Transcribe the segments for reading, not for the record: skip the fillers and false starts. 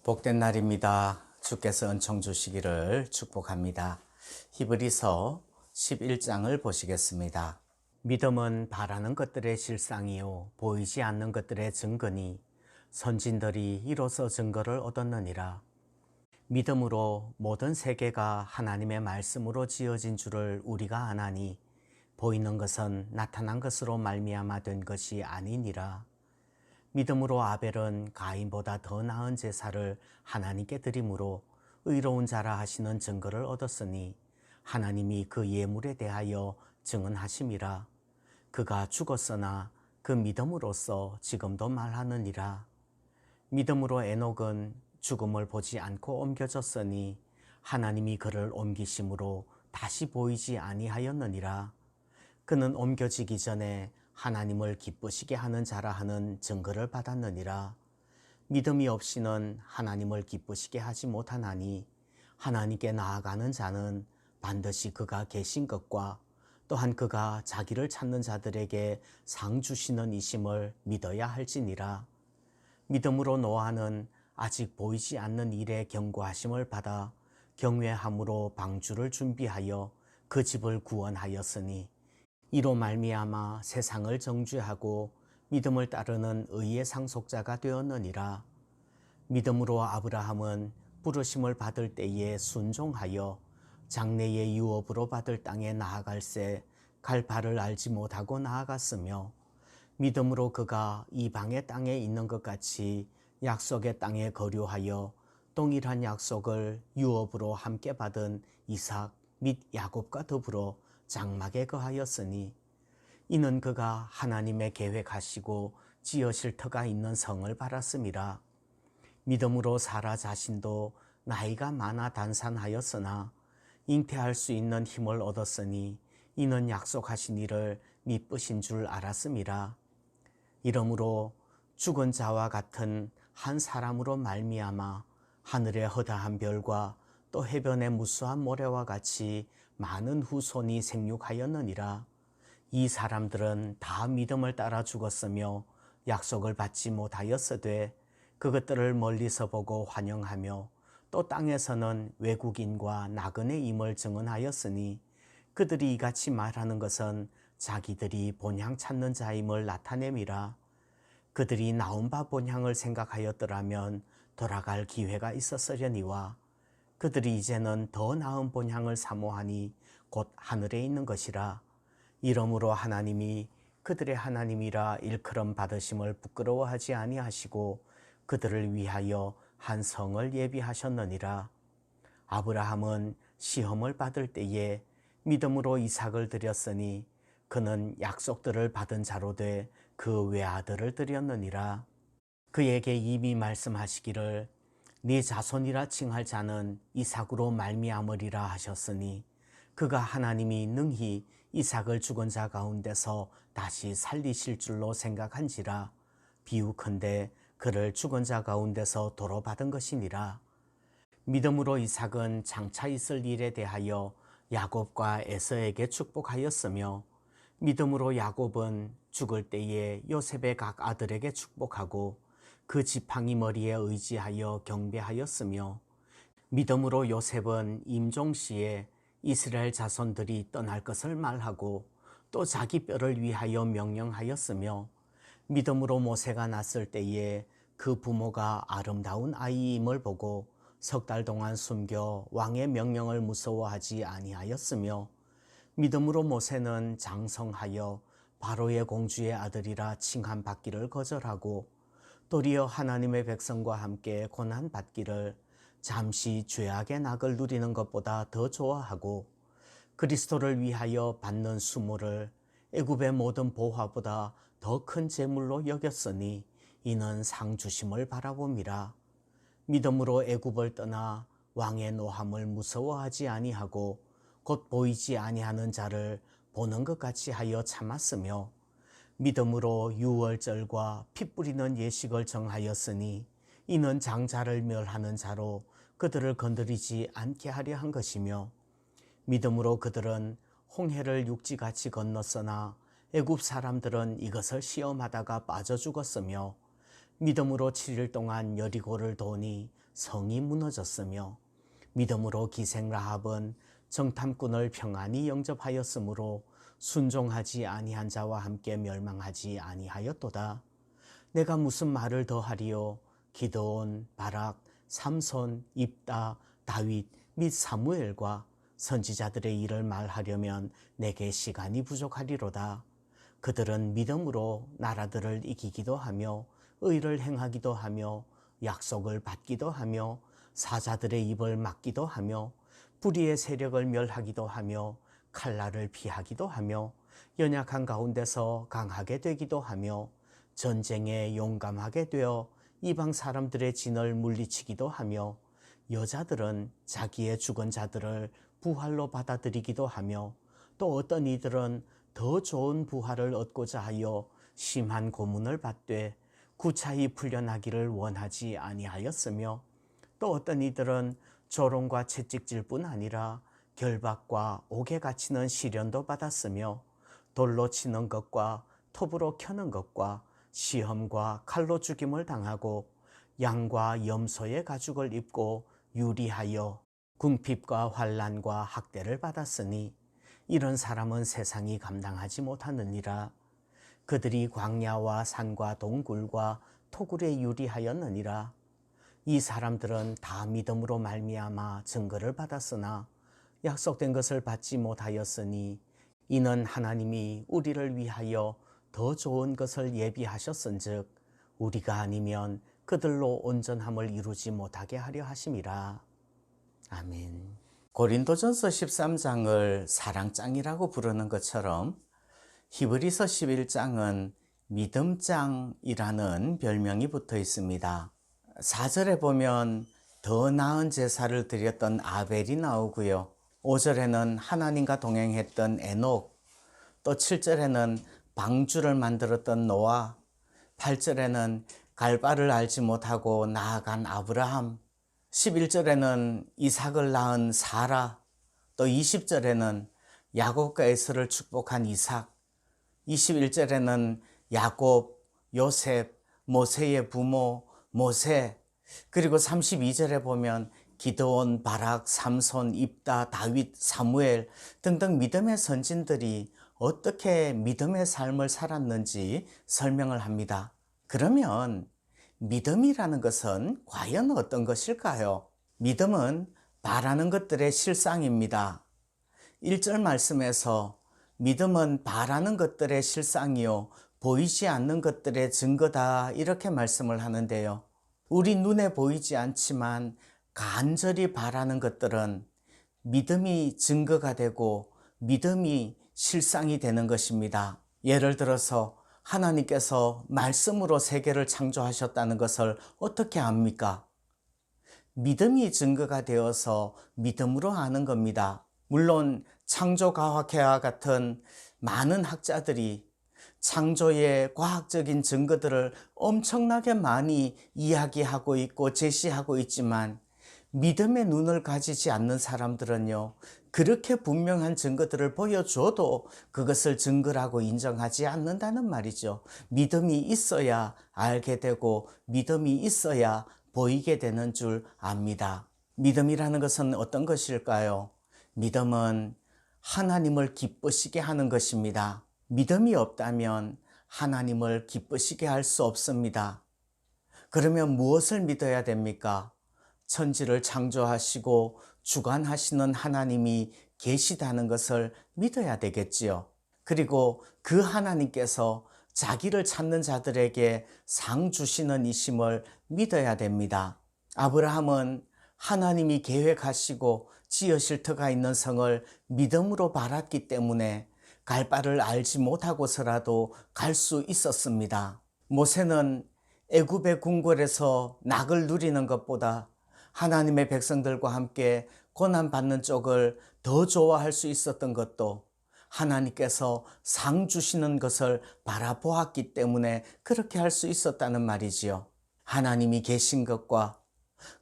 복된 날입니다. 주께서 은총 주시기를 축복합니다. 히브리서 11장을 보시겠습니다. 믿음은 바라는 것들의 실상이요 보이지 않는 것들의 증거니 선진들이 이로써 증거를 얻었느니라. 믿음으로 모든 세계가 하나님의 말씀으로 지어진 줄을 우리가 아나니 보이는 것은 나타난 것으로 말미암아 된 것이 아니니라. 믿음으로 아벨은 가인보다 더 나은 제사를 하나님께 드림으로 의로운 자라 하시는 증거를 얻었으니 하나님이 그 예물에 대하여 증언하심이라. 그가 죽었으나 그 믿음으로써 지금도 말하느니라. 믿음으로 에녹은 죽음을 보지 않고 옮겨졌으니 하나님이 그를 옮기심으로 다시 보이지 아니하였느니라. 그는 옮겨지기 전에 하나님을 기쁘시게 하는 자라 하는 증거를 받았느니라. 믿음이 없이는 하나님을 기쁘시게 하지 못하나니 하나님께 나아가는 자는 반드시 그가 계신 것과 또한 그가 자기를 찾는 자들에게 상 주시는 이심을 믿어야 할지니라. 믿음으로 노아는 아직 보이지 않는 일에 경고하심을 받아 경외함으로 방주를 준비하여 그 집을 구원하였으니 이로 말미암아 세상을 정죄하고 믿음을 따르는 의의 상속자가 되었느니라. 믿음으로 아브라함은 부르심을 받을 때에 순종하여 장래의 유업으로 받을 땅에 나아갈새 갈 바를 알지 못하고 나아갔으며 믿음으로 그가 이방의 땅에 있는 것 같이 약속의 땅에 거류하여 동일한 약속을 유업으로 함께 받은 이삭 및 야곱과 더불어 장막에 거하였으니 이는 그가 하나님의 계획하시고 지으실 터가 있는 성을 바랐음이라. 믿음으로 사라 자신도 나이가 많아 단산하였으나 잉태할 수 있는 힘을 얻었으니 이는 약속하신 이를 미쁘신 줄 알았음이라. 이러므로 죽은 자와 같은 한 사람으로 말미암아 하늘의 허다한 별과 또 해변의 무수한 모래와 같이 많은 후손이 생육하였느니라. 이 사람들은 다 믿음을 따라 죽었으며 약속을 받지 못하였으되 그것들을 멀리서 보고 환영하며 또 땅에서는 외국인과 나그네 임을 증언하였으니 그들이 이같이 말하는 것은 자기들이 본향 찾는 자임을 나타냄이라. 그들이 나온 바 본향을 생각하였더라면 돌아갈 기회가 있었으려니와 그들이 이제는 더 나은 본향을 사모하니 곧 하늘에 있는 것이라. 이러므로 하나님이 그들의 하나님이라 일컬음 받으심을 부끄러워하지 아니하시고 그들을 위하여 한 성을 예비하셨느니라. 아브라함은 시험을 받을 때에 믿음으로 이삭을 드렸으니 그는 약속들을 받은 자로 돼 그 외아들을 드렸느니라. 그에게 이미 말씀하시기를 네 자손이라 칭할 자는 이삭으로 말미암으리라 하셨으니 그가 하나님이 능히 이삭을 죽은 자 가운데서 다시 살리실 줄로 생각한지라. 비유컨대 그를 죽은 자 가운데서 도로 받은 것이니라. 믿음으로 이삭은 장차 있을 일에 대하여 야곱과 에서에게 축복하였으며 믿음으로 야곱은 죽을 때에 요셉의 각 아들에게 축복하고 그 지팡이 머리에 의지하여 경배하였으며 믿음으로 요셉은 임종시에 이스라엘 자손들이 떠날 것을 말하고 또 자기 뼈를 위하여 명령하였으며 믿음으로 모세가 났을 때에 그 부모가 아름다운 아이임을 보고 석 달 동안 숨겨 왕의 명령을 무서워하지 아니하였으며 믿음으로 모세는 장성하여 바로의 공주의 아들이라 칭함받기를 거절하고 도리어 하나님의 백성과 함께 고난받기를 잠시 죄악의 낙을 누리는 것보다 더 좋아하고 그리스도를 위하여 받는 수모를 애굽의 모든 보화보다 더 큰 재물로 여겼으니 이는 상 주심을 바라봅니다. 믿음으로 애굽을 떠나 왕의 노함을 무서워하지 아니하고 곧 보이지 아니하는 자를 보는 것 같이 하여 참았으며 믿음으로 유월절과 피 뿌리는 예식을 정하였으니 이는 장자를 멸하는 자로 그들을 건드리지 않게 하려 한 것이며 믿음으로 그들은 홍해를 육지같이 건넜으나 애굽 사람들은 이것을 시험하다가 빠져 죽었으며 믿음으로 7일 동안 여리고를 도니 성이 무너졌으며 믿음으로 기생 라합은 정탐꾼을 평안히 영접하였으므로 순종하지 아니한 자와 함께 멸망하지 아니하였도다. 내가 무슨 말을 더하리요? 기드온, 바락, 삼손, 입다, 다윗 및 사무엘과 선지자들의 일을 말하려면 내게 시간이 부족하리로다. 그들은 믿음으로 나라들을 이기기도 하며 의를 행하기도 하며 약속을 받기도 하며 사자들의 입을 막기도 하며 불의의 세력을 멸하기도 하며 칼날을 피하기도 하며 연약한 가운데서 강하게 되기도 하며 전쟁에 용감하게 되어 이방 사람들의 진을 물리치기도 하며 여자들은 자기의 죽은 자들을 부활로 받아들이기도 하며 또 어떤 이들은 더 좋은 부활을 얻고자 하여 심한 고문을 받되 구차히 풀려나기를 원하지 아니하였으며 또 어떤 이들은 조롱과 채찍질 뿐 아니라 결박과 옥에 갇히는 시련도 받았으며 돌로 치는 것과 톱으로 켜는 것과 시험과 칼로 죽임을 당하고 양과 염소의 가죽을 입고 유리하여 궁핍과 환난과 학대를 받았으니 이런 사람은 세상이 감당하지 못하느니라. 그들이 광야와 산과 동굴과 토굴에 유리하였느니라. 이 사람들은 다 믿음으로 말미암아 증거를 받았으나 약속된 것을 받지 못하였으니 이는 하나님이 우리를 위하여 더 좋은 것을 예비하셨은즉 우리가 아니면 그들로 온전함을 이루지 못하게 하려 하심이라. 아멘. 고린도전서 13장을 사랑장이라고 부르는 것처럼 히브리서 11장은 믿음장이라는 별명이 붙어 있습니다. 4절에 보면 더 나은 제사를 드렸던 아벨이 나오고요. 5절에는 하나님과 동행했던 에녹, 또 7절에는 방주를 만들었던 노아, 8절에는 갈바를 알지 못하고 나아간 아브라함, 11절에는 이삭을 낳은 사라, 또 20절에는 야곱과 에서를 축복한 이삭, 21절에는 야곱, 요셉, 모세의 부모 모세, 그리고 32절에 보면 기드온, 바락, 삼손, 입다, 다윗, 사무엘 등등 믿음의 선진들이 어떻게 믿음의 삶을 살았는지 설명을 합니다. 그러면 믿음이라는 것은 과연 어떤 것일까요? 믿음은 바라는 것들의 실상입니다. 1절 말씀에서 믿음은 바라는 것들의 실상이요 보이지 않는 것들의 증거다 이렇게 말씀을 하는데요. 우리 눈에 보이지 않지만 간절히 바라는 것들은 믿음이 증거가 되고 믿음이 실상이 되는 것입니다. 예를 들어서 하나님께서 말씀으로 세계를 창조하셨다는 것을 어떻게 압니까? 믿음이 증거가 되어서 믿음으로 아는 겁니다. 물론 창조과학회와 같은 많은 학자들이 창조의 과학적인 증거들을 엄청나게 많이 이야기하고 있고 제시하고 있지만 믿음의 눈을 가지지 않는 사람들은요, 그렇게 분명한 증거들을 보여줘도 그것을 증거라고 인정하지 않는다는 말이죠. 믿음이 있어야 알게 되고 믿음이 있어야 보이게 되는 줄 압니다. 믿음이라는 것은 어떤 것일까요? 믿음은 하나님을 기쁘시게 하는 것입니다. 믿음이 없다면 하나님을 기쁘시게 할 수 없습니다. 그러면 무엇을 믿어야 됩니까? 천지를 창조하시고 주관하시는 하나님이 계시다는 것을 믿어야 되겠지요. 그리고 그 하나님께서 자기를 찾는 자들에게 상 주시는 이심을 믿어야 됩니다. 아브라함은 하나님이 계획하시고 지으실 터가 있는 성을 믿음으로 바랐기 때문에 갈 바를 알지 못하고서라도 갈 수 있었습니다. 모세는 애굽의 궁궐에서 낙을 누리는 것보다 하나님의 백성들과 함께 고난받는 쪽을 더 좋아할 수 있었던 것도 하나님께서 상 주시는 것을 바라보았기 때문에 그렇게 할 수 있었다는 말이지요. 하나님이 계신 것과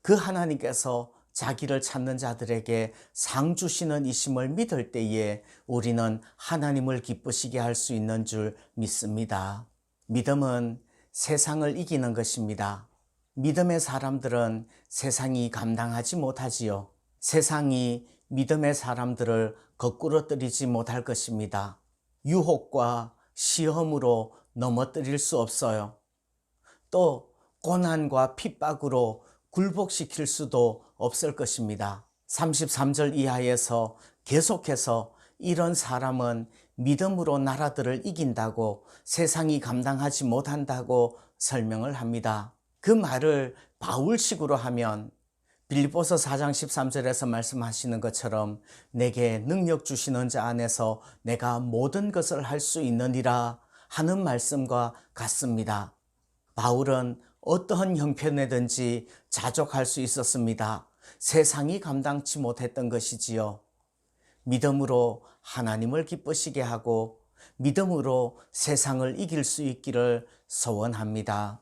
그 하나님께서 자기를 찾는 자들에게 상 주시는 이심을 믿을 때에 우리는 하나님을 기쁘시게 할 수 있는 줄 믿습니다. 믿음은 세상을 이기는 것입니다. 믿음의 사람들은 세상이 감당하지 못하지요. 세상이 믿음의 사람들을 거꾸로뜨리지 못할 것입니다. 유혹과 시험으로 넘어뜨릴 수 없어요. 또 고난과 핍박으로 굴복시킬 수도 없을 것입니다. 33절 이하에서 계속해서 이런 사람은 믿음으로 나라들을 이긴다고 세상이 감당하지 못한다고 설명을 합니다. 그 말을 바울식으로 하면 빌립보서 4장 13절에서 말씀하시는 것처럼 내게 능력 주시는 자 안에서 내가 모든 것을 할 수 있느니라 하는 말씀과 같습니다. 바울은 어떠한 형편에든지 자족할 수 있었습니다. 세상이 감당치 못했던 것이지요. 믿음으로 하나님을 기쁘시게 하고 믿음으로 세상을 이길 수 있기를 소원합니다.